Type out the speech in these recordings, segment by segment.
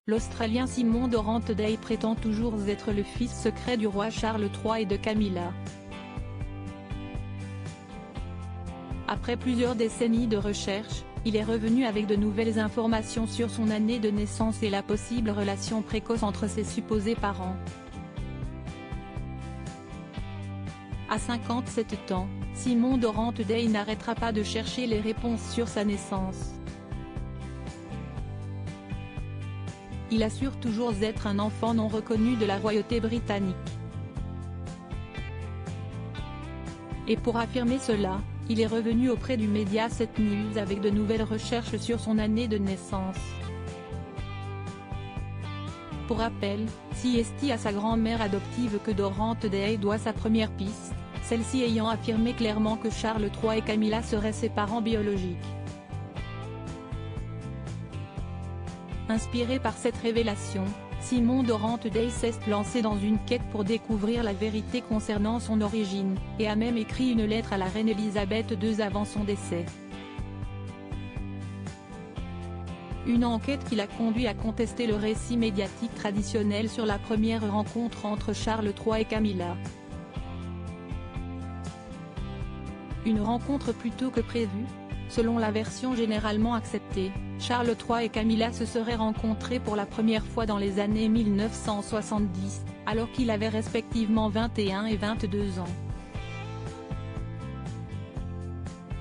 l'Australien Simon Dorrant-Day prétend toujours être le fils secret du roi Charles III et de Camilla. Après plusieurs décennies de recherche, il est revenu avec de nouvelles informations sur son année de naissance et la possible relation précoce entre ses supposés parents. À 57 ans, Simon Dorrant-Day n'arrêtera pas de chercher les réponses sur sa naissance. Il assure toujours être un enfant non reconnu de la royauté britannique. Et pour affirmer cela, il est revenu auprès du média 7 News avec de nouvelles recherches sur son année de naissance. Pour rappel, c'est à sa grand-mère adoptive que Dorrant-Day doit sa première piste, celle-ci ayant affirmé clairement que Charles III et Camilla seraient ses parents biologiques. Inspiré par cette révélation, Simon Dorrant-Day s'est lancé dans une quête pour découvrir la vérité concernant son origine, et a même écrit une lettre à la reine Elisabeth II avant son décès. Une enquête qui l'a conduit à contester le récit médiatique traditionnel sur la première rencontre entre Charles III et Camilla. Une rencontre plus tôt que prévue. Selon la version généralement acceptée, Charles III et Camilla se seraient rencontrés pour la première fois dans les années 1970, alors qu'ils avaient respectivement 21 et 22 ans.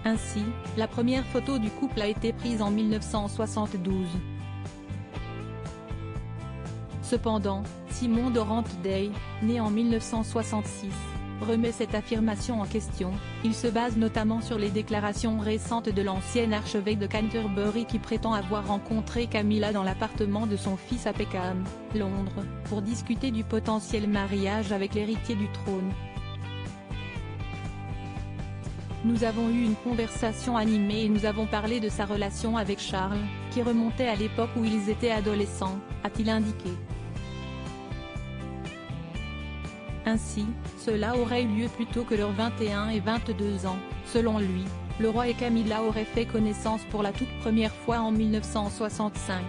Ainsi, la première photo du couple a été prise en 1972. Cependant, Simon Dorrant-Day, né en 1966, remet cette affirmation en question. Il se base notamment sur les déclarations récentes de l'ancien archevêque de Canterbury qui prétend avoir rencontré Camilla dans l'appartement de son fils à Peckham, Londres, pour discuter du potentiel mariage avec l'héritier du trône. Nous avons eu une conversation animée et nous avons parlé de sa relation avec Charles, qui remontait à l'époque où ils étaient adolescents, a-t-il indiqué. Ainsi, cela aurait eu lieu plus tôt que leurs 21 et 22 ans, selon lui, le roi et Camilla auraient fait connaissance pour la toute première fois en 1965.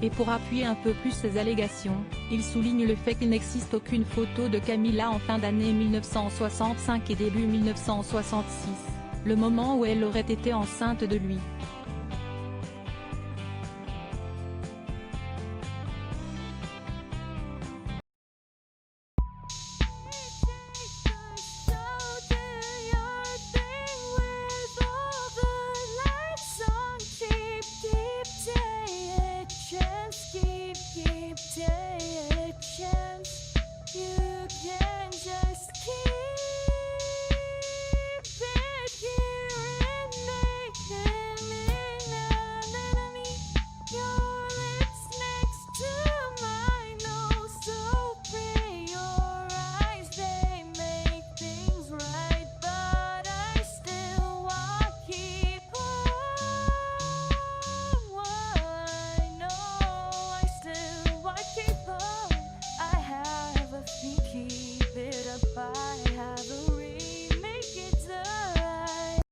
Et pour appuyer un peu plus ses allégations, il souligne le fait qu'il n'existe aucune photo de Camilla en fin d'année 1965 et début 1966, le moment où elle aurait été enceinte de lui.